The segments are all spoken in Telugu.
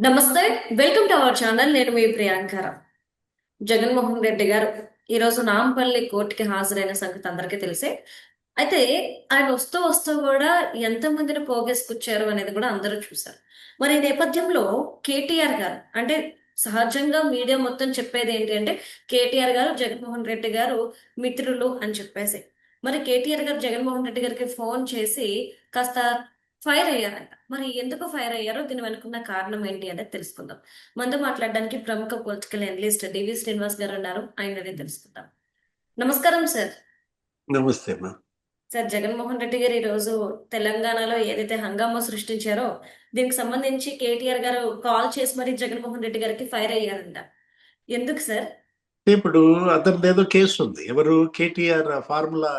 నమస్తే. Welcome to our channel. నేను మీ ప్రియాంకర. జగన్మోహన్ రెడ్డి గారు ఈరోజు నాంపల్లి కోర్టుకి హాజరైన సంగతి అందరికీ తెలిసే. అయితే ఆయన వస్తూ వస్తూ కూడా ఎంతమందిని పోగేసుకొచ్చారు అనేది కూడా అందరూ చూశారు. మరి ఈ నేపథ్యంలో కేటీఆర్ గారు అంటే సహజంగా మీడియా మొత్తం చెప్పేది ఏంటి అంటే కేటీఆర్ గారు జగన్మోహన్ రెడ్డి గారు మిత్రులు అని చెప్పేసి. మరి కేటీఆర్ గారు జగన్మోహన్ రెడ్డి గారికి ఫోన్ చేసి కాస్త ఫైర్ అయ్యారంట. మరి ఎందుకు ఫైర్ అయ్యారో దీని వెనుకున్న కారణం ఏంటి అనేది తెలుసుకుందాం. మనతో మాట్లాడడానికి ప్రముఖ పొలిటికల్ అనలిస్ట్ డివి శ్రీనివాస్ గారు ఉన్నారు. ఆయనని తెలుసుకుందాం. నమస్కారం సార్. నమస్తే అమ్మా. సార్, జగన్మోహన్ రెడ్డి గారు ఈ రోజు తెలంగాణలో ఏదైతే హంగామా సృష్టించారో దీనికి సంబంధించి కేటీఆర్ గారు కాల్ చేసి మరి జగన్మోహన్ రెడ్డి గారికి ఫైర్ అయ్యారంట. ఎందుకు సార్? ఇప్పుడు అతనిది ఏదో కేసు ఉంది. ఎవరు కేటీఆర్ ఫార్ములా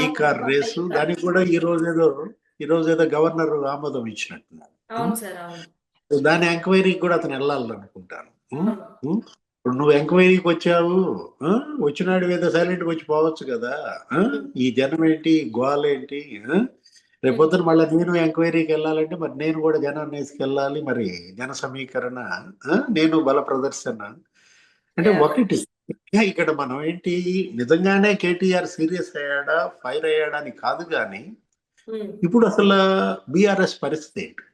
ఈ అవును. కార్ రేసు దానికి కూడా ఈ రోజు ఏదో గవర్నర్ ఆమోదం ఇచ్చినట్టున్నారు. అవును సార్. అవును. దాని ఎంక్వైరీకి కూడా అతను వెళ్ళాలనుకుంటాను. అవును. ఇప్పుడు నువ్వు ఎంక్వైరీకి వచ్చావు, వచ్చినాడు ఏదో సైలెంట్గా వచ్చి పోవచ్చు కదా. ఈ జనం ఏంటి, గోల ఏంటి? రేపొద్దున మళ్ళీ నేను ఎంక్వైరీకి వెళ్ళాలంటే మరి నేను కూడా జనాన్ని వేసుకెళ్ళాలి. మరి జన సమీకరణ, నేను బల ప్రదర్శన అంటే Yeah. ఒకటి. ఇక్కడ మనం ఏంటి, నిజంగానే కేటీఆర్ సీరియస్ అయ్యాడా, ఫైర్ అయ్యాడా అని కాదు కానీ ఇప్పుడు అసలు బీఆర్ఎస్ పరిస్థితి ఏంటి,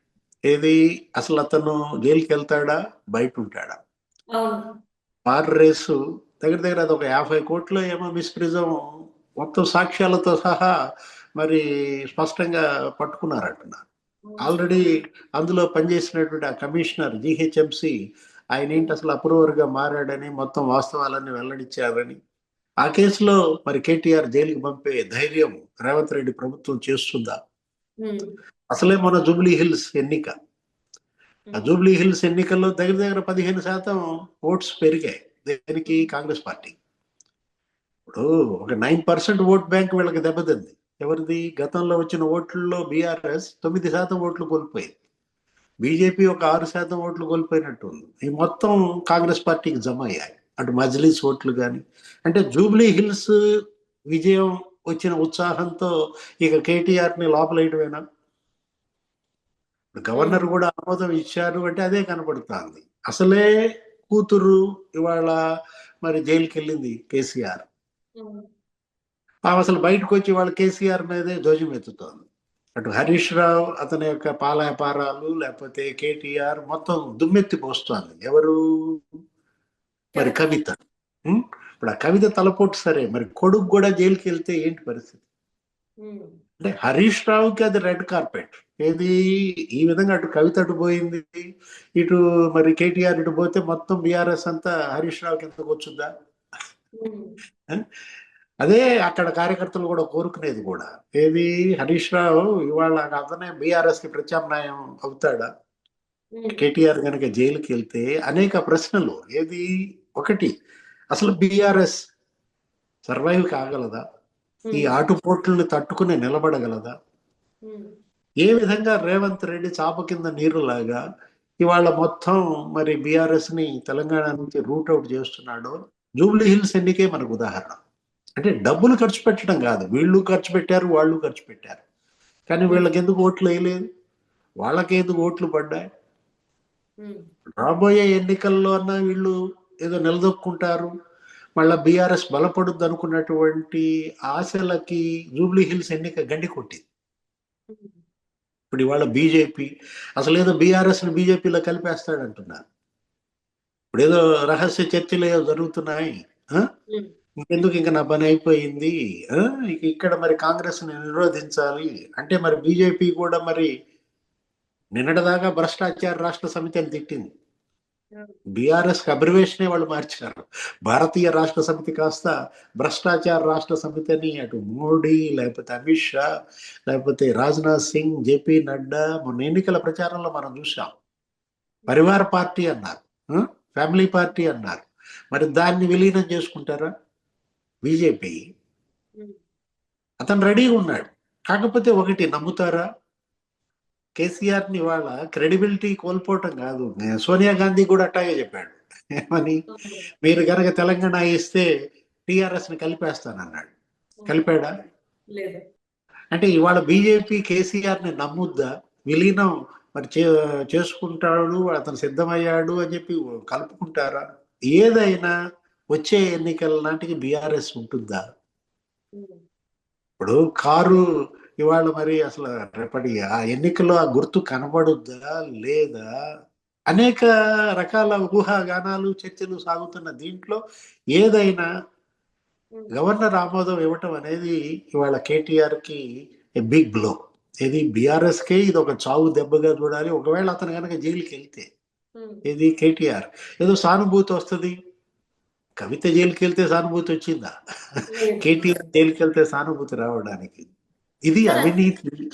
ఏది అసలు అతను జైలుకి వెళ్తాడా, బయట ఉంటాడా? అవును. కార్ రేసు దగ్గర దగ్గర అది ఒక 50 కోట్ల ఏమో మిస్ప్రిజం మొత్తం సాక్ష్యాలతో సహా మరి స్పష్టంగా పట్టుకున్నారంటున్నారు. ఆల్రెడీ అందులో పనిచేసినటువంటి ఆ కమిషనర్ జిహెచ్ఎంసి ఆయన ఏంటి అసలు అప్రూవర్గా మారాడని మొత్తం వాస్తవాలన్నీ వెల్లడించారని, ఆ కేసులో మరి కేటీఆర్ జైలుకి పంపే ధైర్యం రేవంత్ రెడ్డి ప్రభుత్వం చేస్తుందా? అసలే మన జూబ్లీ హిల్స్ ఎన్నిక, ఆ జూబ్లీ హిల్స్ ఎన్నికల్లో దగ్గర దగ్గర 15% ఓట్స్ పెరిగాయి. దేనికి? కాంగ్రెస్ పార్టీ. ఇప్పుడు ఒక 9% ఓట్ బ్యాంక్ వీళ్ళకి దెబ్బతింది. ఎవరిది? గతంలో వచ్చిన ఓట్లలో బీఆర్ఎస్ 9% ఓట్లు కోల్పోయింది. బీజేపీ ఒక 6% ఓట్లు కోల్పోయినట్టు ఉంది. ఈ మొత్తం కాంగ్రెస్ పార్టీకి జమ అయ్యాయి. అటు మజ్లిస్ ఓట్లు కానీ, అంటే జూబ్లీ హిల్స్ విజయం వచ్చిన ఉత్సాహంతో ఇక కేటీఆర్ని లోపలేయటమేనా? గవర్నర్ కూడా ఆమోదం ఇచ్చారు అంటే అదే కనపడుతుంది. అసలే కూతురు ఇవాళ మరి జైలుకి వెళ్ళింది కేసీఆర్. ఆమె అసలు బయటకు వచ్చి వాళ్ళ కేసీఆర్ మీదే ధ్వజం ఎత్తుతోంది. అటు హరీష్ రావు అతని యొక్క పాల వ్యాపారాలు, లేకపోతే కేటీఆర్ మొత్తం దుమ్మెత్తి పోస్తోంది. ఎవరు? మరి కవిత. ఇప్పుడు ఆ కవిత తలపోటు సరే, మరి కొడుకు కూడా జైలుకి వెళ్తే ఏంటి పరిస్థితి? అంటే హరీష్ రావుకి అది రెడ్ కార్పెట్. ఏది ఈ విధంగా అటు కవిత అటు పోయింది, ఇటు మరి కేటీఆర్ ఇటు పోతే మొత్తం బీఆర్ఎస్ అంతా హరీష్ రావుకి ఎంతకు వచ్చుద్దా? అదే అక్కడ కార్యకర్తలు కూడా కోరుకునేది కూడా. ఏది? హరీష్ రావు ఇవాళ అతనే బీఆర్ఎస్ కి ప్రత్యామ్నాయం అవుతాడా? కేటీఆర్ కనుక జైలుకి వెళ్తే అనేక ప్రశ్నలు. ఏది? ఒకటి, అసలు బీఆర్ఎస్ సర్వైవ్ కాగలదా? ఈ ఆటుపోట్లను తట్టుకుని నిలబడగలదా? ఏ విధంగా రేవంత్ రెడ్డి చాప కింద నీరులాగా ఇవాళ మొత్తం మరి బీఆర్ఎస్ ని తెలంగాణ నుంచి రూట్ అవుట్ చేస్తున్నాడో జూబ్లీ హిల్స్ ఎన్నికే మనకు ఉదాహరణ. అంటే డబ్బులు ఖర్చు పెట్టడం కాదు, వీళ్ళు ఖర్చు పెట్టారు, వాళ్ళు ఖర్చు పెట్టారు, కానీ వీళ్ళకి ఎందుకు ఓట్లు వేయలేదు, వాళ్ళకి ఎందుకు ఓట్లు పడ్డాయి? రాబోయే ఎన్నికల్లో అన్నా వీళ్ళు ఏదో నిలదొక్కుంటారు, మళ్ళా బీఆర్ఎస్ బలపడుద్ది అనుకున్నటువంటి ఆశలకి జూబ్లీ హిల్స్ ఎన్నిక గండి కొట్టింది. ఇప్పుడు ఇవాళ బీజేపీ అసలు ఏదో బీఆర్ఎస్ ని బీజేపీలో కలిపేస్తాడంటున్నారు. ఇప్పుడు ఏదో రహస్య చర్చలు ఏదో జరుగుతున్నాయి. ఇంకెందుకు, ఇంకా నా పని అయిపోయింది, ఇక్కడ మరి కాంగ్రెస్ ని నిరోధించాలి అంటే మరి బీజేపీ కూడా మరి నిన్నటిదాకా భ్రష్టాచార రాష్ట్ర సమితి అని తిట్టింది. బీఆర్ఎస్ కి అబ్రివేషనే వాళ్ళు మార్చారు. భారతీయ రాష్ట్ర సమితి కాస్త భ్రష్టాచార రాష్ట్ర సమితి అని అటు మోడీ, లేకపోతే అమిత్ షా, లేకపోతే రాజ్నాథ్ సింగ్, జేపీ నడ్డా మొన్న ఎన్నికల ప్రచారంలో మనం చూసాం. పరివార పార్టీ అన్నారు, ఫ్యామిలీ పార్టీ అన్నారు. మరి దాన్ని విలీనం చేసుకుంటారా బీజేపీ? అతను రెడీగా ఉన్నాడు. కాకపోతే ఒకటి నమ్ముతారా? కేసీఆర్ ని వాళ్ళ క్రెడిబిలిటీ కోల్పోవటం కాదు, సోనియా గాంధీ కూడా అట్టాగే చెప్పాడు. ఏమని? మీరు కనుక తెలంగాణ ఇస్తే టిఆర్ఎస్ ని కలిపేస్తానన్నాడు. కలిపాడా? అంటే ఇవాళ బీజేపీ కేసీఆర్ ని నమ్ముద్దా? విలీనం మరి చేసుకుంటాడు, అతను సిద్ధమయ్యాడు అని చెప్పి కలుపుకుంటారా? ఏదైనా వచ్చే ఎన్నికల నాటికి బీఆర్ఎస్ ఉంటుందా? ఇప్పుడు కారు ఇవాళ మరి అసలు రేపటి ఆ ఎన్నికల్లో ఆ గుర్తు కనబడుద్దా లేదా? అనేక రకాల ఊహాగానాలు చర్చలు సాగుతున్న దీంట్లో ఏదైనా గవర్నర్ ఆమోదం ఇవ్వటం అనేది ఇవాళ కేటీఆర్ కి బిగ్ బ్లో. ఇది బీఆర్ఎస్ కే ఇది ఒక చావు దెబ్బగా చూడాలి. ఒకవేళ అతను కనుక జైలుకి వెళ్తే ఇది కేటీఆర్ ఏదో సానుభూతి వస్తుంది. కవిత జైలుకి వెళ్తే సానుభూతి వచ్చిందా? కేటీఆర్ జైలుకి వెళ్తే సానుభూతి రావడానికి ఇది సార్, అవినీతి.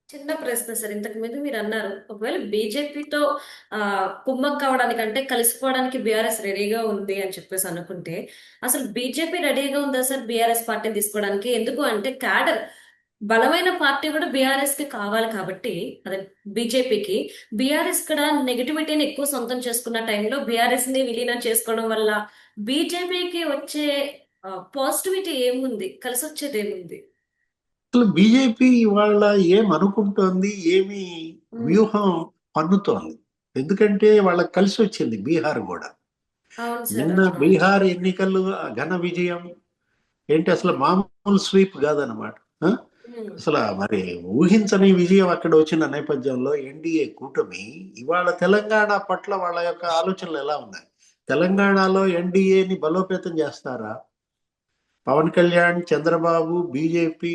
చిన్న ప్రశ్న సార్. ఇంతకు ముందు మీరు అన్నారు ఒకవేళ బీజేపీతో కుమ్మక్ కావడానికి అంటే కలిసిపోవడానికి బీఆర్ఎస్ రెడీగా ఉంది అని చెప్పేసి అనుకుంటే, అసలు బీజేపీ రెడీగా ఉందా సార్ బీఆర్ఎస్ పార్టీని తీసుకోవడానికి? ఎందుకు అంటే క్యాడర్ బలమైన పార్టీ కూడా బీఆర్ఎస్ కి కావాలి కాబట్టి, అదే బీజేపీకి. బీఆర్ఎస్ ఇక్కడ నెగిటివిటీని ఎక్కువ సొంతం చేసుకున్న టైంలో బీఆర్ఎస్ ని విలీనం చేసుకోవడం వల్ల బీజేపీకి వచ్చే పాజిటివిటీ ఏముంది, కలిసి వచ్చేది ఏముంది? అసలు బీజేపీ ఇవాళ ఏమనుకుంటోంది, ఏమి వ్యూహం పన్నుతోంది? ఎందుకంటే వాళ్ళకి కలిసి వచ్చింది బీహార్ కూడా. అవును సార్, నిన్న అవును. బీహార్ ఎన్నికలు ఘన విజయం ఏంటి, అసలు మామూలు స్వీప్ కాదనమాట. అసలు మరి ఊహించని విజయం అక్కడ వచ్చిన నేపథ్యంలో ఎన్డీఏ కూటమి ఇవాళ తెలంగాణ పట్ల వాళ్ళ యొక్క ఆలోచనలు ఎలా ఉన్నాయి? తెలంగాణలో ఎన్డీఏని బలోపేతం చేస్తారా? పవన్ కళ్యాణ్, చంద్రబాబు, బీజేపీ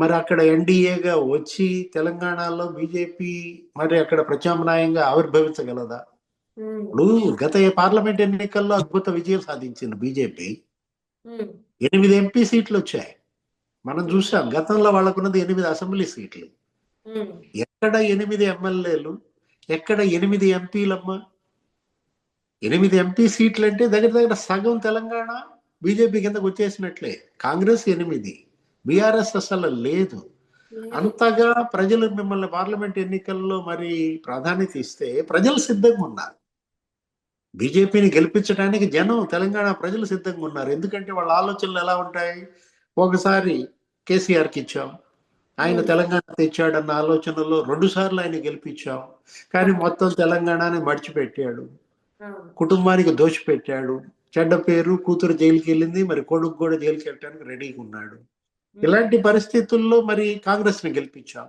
మరి అక్కడ ఎన్డీఏగా వచ్చి తెలంగాణలో బీజేపీ మరి అక్కడ ప్రత్యామ్నాయంగా ఆవిర్భవించగలదా? ఇప్పుడు గత పార్లమెంట్ ఎన్నికల్లో అద్భుత విజయం సాధించింది బీజేపీ. 8 ఎంపీ సీట్లు వచ్చాయి. మనం చూసాం గతంలో వాళ్ళకున్నది 8 అసెంబ్లీ సీట్లు. ఎక్కడ 8 ఎమ్మెల్యేలు, ఎక్కడ 8 ఎంపీలమ్మా? 8 ఎంపీ సీట్లు అంటే దగ్గర దగ్గర సగం తెలంగాణ బీజేపీ కిందకు వచ్చేసినట్లే. కాంగ్రెస్ 8, బీఆర్ఎస్ అసలు లేదు. అంతగా ప్రజలు మిమ్మల్ని పార్లమెంట్ ఎన్నికల్లో మరి ప్రాధాన్యత ఇస్తే ప్రజలు సిద్ధంగా ఉన్నారు. బీజేపీని గెలిపించడానికి జనం, తెలంగాణ ప్రజలు సిద్ధంగా ఉన్నారు. ఎందుకంటే వాళ్ళ ఆలోచనలు ఎలా ఉంటాయి? ఒకసారి కేసీఆర్కి ఇచ్చాం, ఆయన తెలంగాణ తెచ్చాడన్న ఆలోచనలో 2 సార్లు ఆయన గెలిపించాం. కానీ మొత్తం తెలంగాణని మడిచిపెట్టాడు, కుటుంబానికి దోచిపెట్టాడు. చెడ్డ పేరు, కూతురు జైలుకి వెళ్ళింది, మరి కొడుకు కూడా జైలుకి వెళ్ళడానికి రెడీగా ఉన్నాడు. ఇలాంటి పరిస్థితుల్లో మరి కాంగ్రెస్ ని గెలిపించాం,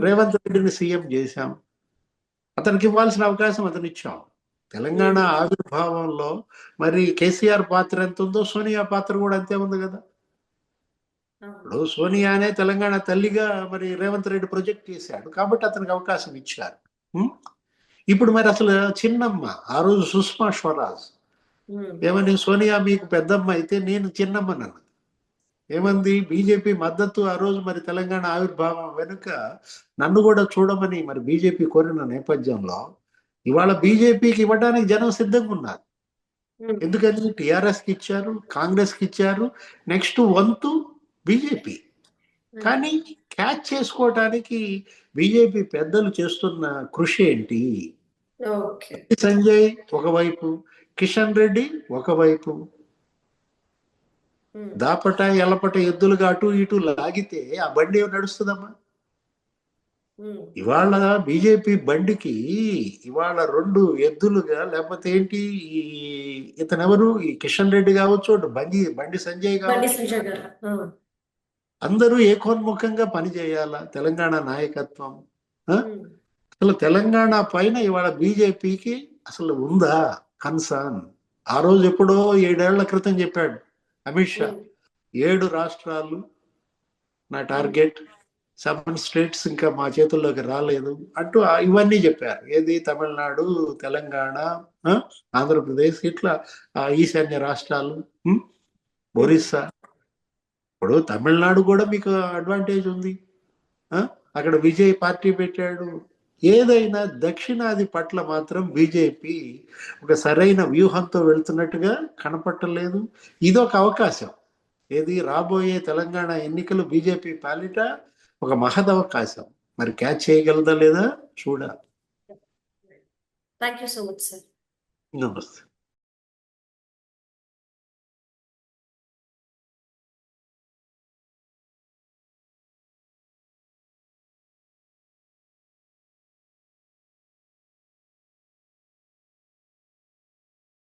రేవంత్ రెడ్డిని సీఎం చేశాం, అతనికి ఇవ్వాల్సిన అవకాశం అతను ఇచ్చాం. తెలంగాణ ఆవిర్భావంలో మరి కేసీఆర్ పాత్ర ఎంత ఉందో సోనియా పాత్ర కూడా అంతే ఉంది కదా. ఇప్పుడు సోనియానే తెలంగాణ తల్లిగా మరి రేవంత్ రెడ్డి ప్రొజెక్ట్ చేశాడు కాబట్టి అతనికి అవకాశం ఇచ్చారు. ఇప్పుడు మరి అసలు చిన్నమ్మ ఆ రోజు సుష్మా స్వరాజ్ ఏమని, సోనియా మీకు పెద్దమ్మ అయితే నేను చిన్నమ్మనన్న. ఏమంది? బీజేపీ మద్దతు ఆ రోజు మరి తెలంగాణ ఆవిర్భావం వెనుక నన్ను కూడా చూడమని మరి బీజేపీ కోరిన నేపథ్యంలో ఇవాళ బీజేపీకి ఇవ్వడానికి జనం సిద్ధంగా ఉన్నారు. ఎందుకని? టిఆర్ఎస్ కి ఇచ్చారు, కాంగ్రెస్ కి ఇచ్చారు, నెక్స్ట్ వంతు బీజేపీ. కానీ క్యాచ్ చేసుకోవటానికి బీజేపీ పెద్దలు చేస్తున్న కృషి ఏంటి? సంజయ్ ఒకవైపు, కిషన్ రెడ్డి ఒకవైపు, దాపట ఎల్లపట ఎద్దులుగా అటు ఇటు లాగితే ఆ బండి నడుస్తుందమ్మా? ఇవాళ బీజేపీ బండికి ఇవాళ 2 ఎద్దులుగా, లేకపోతే ఏంటి, ఈ ఇతనెవరు, ఈ కిషన్ రెడ్డి కావచ్చు, బండి సంజయ్ కావచ్చు, అందరూ ఏకోన్ముఖంగా పనిచేయాలా తెలంగాణ నాయకత్వం? అసలు తెలంగాణ పైన ఇవాళ బీజేపీకి అసలు ఉందా కన్సర్న్? ఆ రోజు ఎప్పుడో 7 ఏళ్ల క్రితం చెప్పాడు అమిత్ షా, 7 రాష్ట్రాలు నా టార్గెట్, 7 స్టేట్స్ ఇంకా మా చేతుల్లోకి రాలేదు అంటూ ఇవన్నీ చెప్పారు. ఏది? తమిళనాడు, తెలంగాణ, ఆంధ్రప్రదేశ్, ఇట్లా ఈశాన్య రాష్ట్రాలు, ఒరిస్సా. ఇప్పుడు తమిళనాడు కూడా మీకు అడ్వాంటేజ్ ఉంది, అక్కడ విజయ్ పార్టీ పెట్టాడు. ఏదైనా దక్షిణాది పట్ల మాత్రం బీజేపీ ఒక సరైన వ్యూహంతో వెళ్తున్నట్టుగా కనపట్టలేదు. ఇదొక అవకాశం. ఏది? రాబోయే తెలంగాణ ఎన్నికలు బీజేపీ పాలిట ఒక మహదవకాశం. మరి క్యాచ్ చేయగలదా లేదా చూడాలి. Thank you so much sir. నమస్తే.